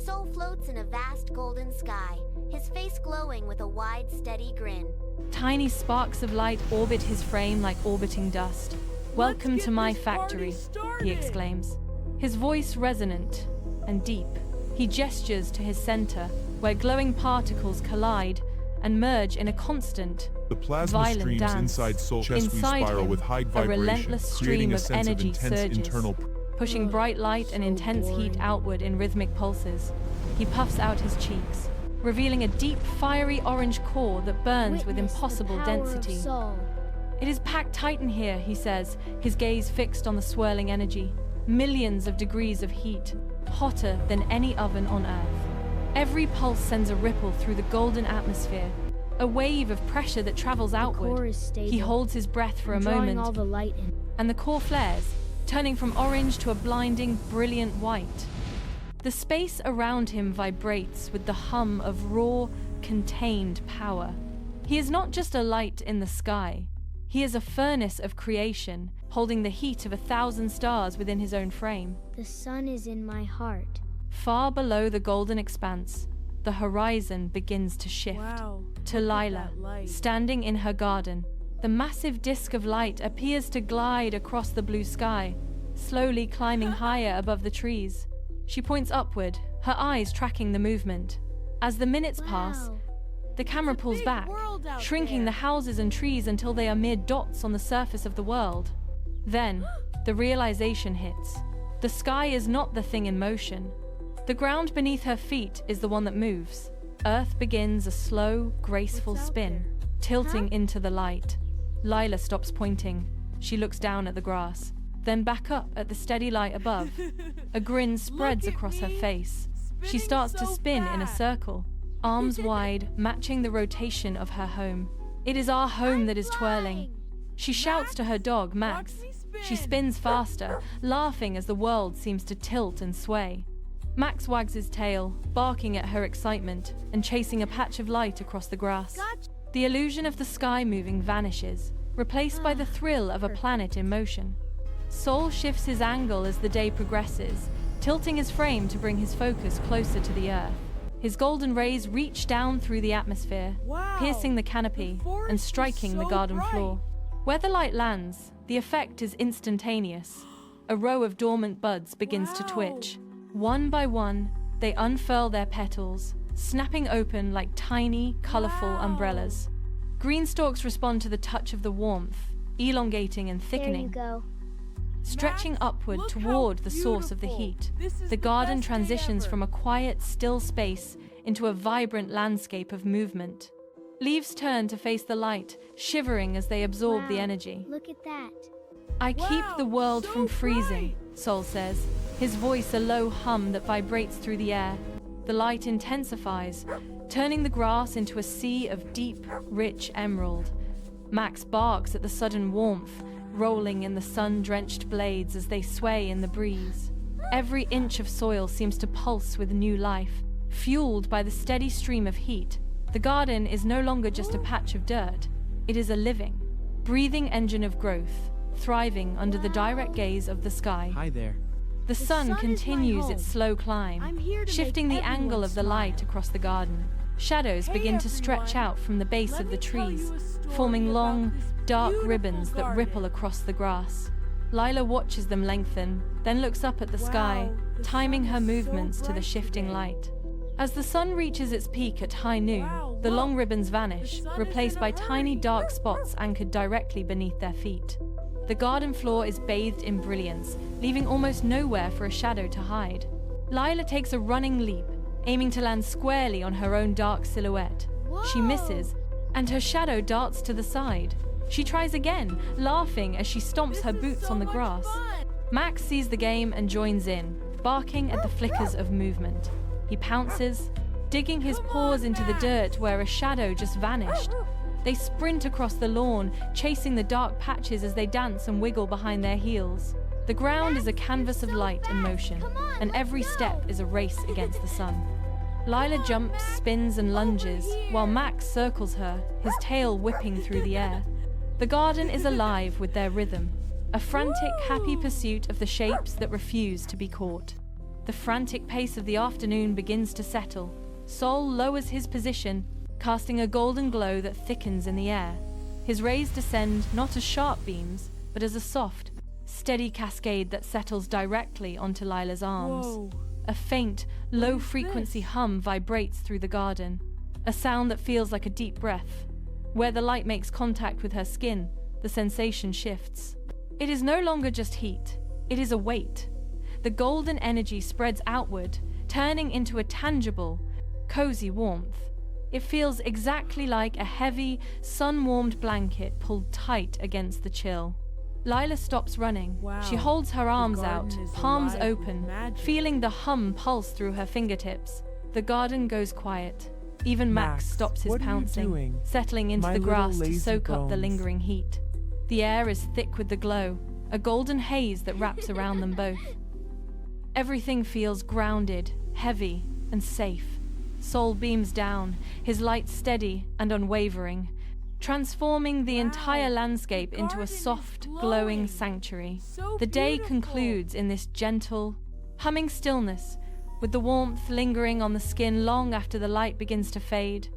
Soul floats in a vast golden sky, his face glowing with a wide, steady grin. Tiny sparks of light orbit his frame like orbiting dust. "Welcome to my factory," he exclaims. His voice resonant and deep. He gestures to his center, where glowing particles collide and merge in a constant, The plasma violent streams dance. inside Soul chest we Inside spiral him, with high a vibration, relentless creating stream a of sense of energy intense surges, internal pushing bright light and intense heat outward in rhythmic pulses. He puffs out his cheeks, revealing a deep, fiery orange core that burns with Witness the impossible power density. of soul. "It is packed tight in here," he says, his gaze fixed on the swirling energy. Millions of degrees of heat, hotter than any oven on Earth. Every pulse sends a ripple through the golden atmosphere, a wave of pressure that travels The core outward. is stable. He holds his breath for a drawing moment, all the light in. and the core flares, turning from orange to a blinding, brilliant white. The space around him vibrates with the hum of raw, contained power. He is not just a light in the sky. He is a furnace of creation, holding the heat of 1,000 stars within his own frame. The sun is in my heart. Far below the golden expanse, the horizon begins to shift. Wow. To Lila, standing in her garden, the massive disk of light appears to glide across the blue sky, slowly climbing higher above the trees. She points upward, her eyes tracking the movement. As the minutes pass, the camera pulls big back, world out shrinking there. the houses and trees until they are mere dots on the surface of the world. Then, the realization hits. The sky is not the thing in motion. The ground beneath her feet is the one that moves. Earth begins a slow, graceful What's out spin, there? tilting into the light. Lila stops pointing. She looks down at the grass, then back up at the steady light above. A grin spreads Look at across her me, face. She spinning starts to so spin in a fast. circle, arms wide, matching the rotation of her home. It is our home that is twirling. She shouts to her dog, Max. Watch me spin. She spins faster, laughing as the world seems to tilt and sway. Max wags his tail, barking at her excitement and chasing a patch of light across the grass. Gotcha. The illusion of the sky moving vanishes, replaced by the thrill of a planet in motion. Soul shifts his angle as the day progresses, tilting his frame to bring his focus closer to the earth. His golden rays reach down through the atmosphere, Wow. piercing the canopy The forest and is striking the so garden bright. floor. Where the light lands, the effect is instantaneous. A row of dormant buds begins to Wow. twitch. One by one, they unfurl their petals, snapping open like tiny, colorful Wow. umbrellas. Green stalks respond to the touch of the warmth, elongating and There thickening. you go. Stretching Max, upward look how toward the source of the beautiful. heat, This is the garden best day transitions ever. from a quiet, still space into a vibrant landscape of movement. Leaves turn to face the light, shivering as they absorb the Wow, energy. Look at that. "I keep Wow, the world so from freezing," bright. Soul says, his voice a low hum that vibrates through the air. The light intensifies, turning the grass into a sea of deep, rich emerald. Max barks at the sudden warmth, rolling in the sun-drenched blades as they sway in the breeze. Every inch of soil seems to pulse with new life, fueled by the steady stream of heat. The garden is no longer just a patch of dirt. It is a living, breathing engine of growth, thriving under the direct gaze of the sky. Hi there. The sun sun is my continues its home. slow climb, I'm here to shifting make the angle everyone of the light smile. across the garden. Shadows Hey, begin to stretch everyone. out from the base Let of the me tell trees, you a story forming about long, this dark beautiful ribbons that ripple garden. across the grass. Lila watches them lengthen, then looks up at the sky, Wow, the timing sun her is so movements to the bright shifting today. light. As the sun reaches its peak at high noon, Wow, the long look, ribbons vanish, the sun is replaced in a by tiny hurry. dark spots anchored directly beneath their feet. The garden floor is bathed in brilliance, leaving almost nowhere for a shadow to hide. Lila takes a running leap, aiming to land squarely on her own dark silhouette. She Whoa. misses, and her shadow darts to the side. She tries again, laughing as she stomps This her is boots so on the much grass. fun. Max sees the game and joins in, barking at the flickers of movement. He pounces, digging his Come paws on, into the Max. dirt where a shadow just vanished. They sprint across the lawn, chasing the dark patches as they dance and wiggle behind their heels. The ground is a canvas of light and motion, and every step is a race against the sun. Lila jumps, spins, and lunges, while Max circles her, his tail whipping through the air. The garden is alive with their rhythm, a frantic, happy pursuit of the shapes that refuse to be caught. The frantic pace of the afternoon begins to settle. Sol lowers his position, casting a golden glow that thickens in the air. His rays descend not as sharp beams, but as a soft, steady cascade that settles directly onto Lila's arms. Whoa. A faint, low-frequency hum vibrates through the garden, a sound that feels like a deep breath. Where the light makes contact with her skin, the sensation shifts. It is no longer just heat, it is a weight. The golden energy spreads outward, turning into a tangible, cozy warmth. It feels exactly like a heavy, sun-warmed blanket pulled tight against the chill. Lila stops running. Wow. She holds her arms out, garden is palms alive with open, magic. feeling the hum pulse through her fingertips. The garden goes quiet. Even Max stops his what are you pouncing, doing? settling into My the little grass to lazy soak up the bones. lingering heat. The air is thick with the glow, a golden haze that wraps around them both. Everything feels grounded, heavy, and safe. Sol beams down, his light steady and unwavering, transforming the entire landscape into a garden is soft, glowing. glowing sanctuary. So The day beautiful. concludes in this gentle, humming stillness, with the warmth lingering on the skin long after the light begins to fade.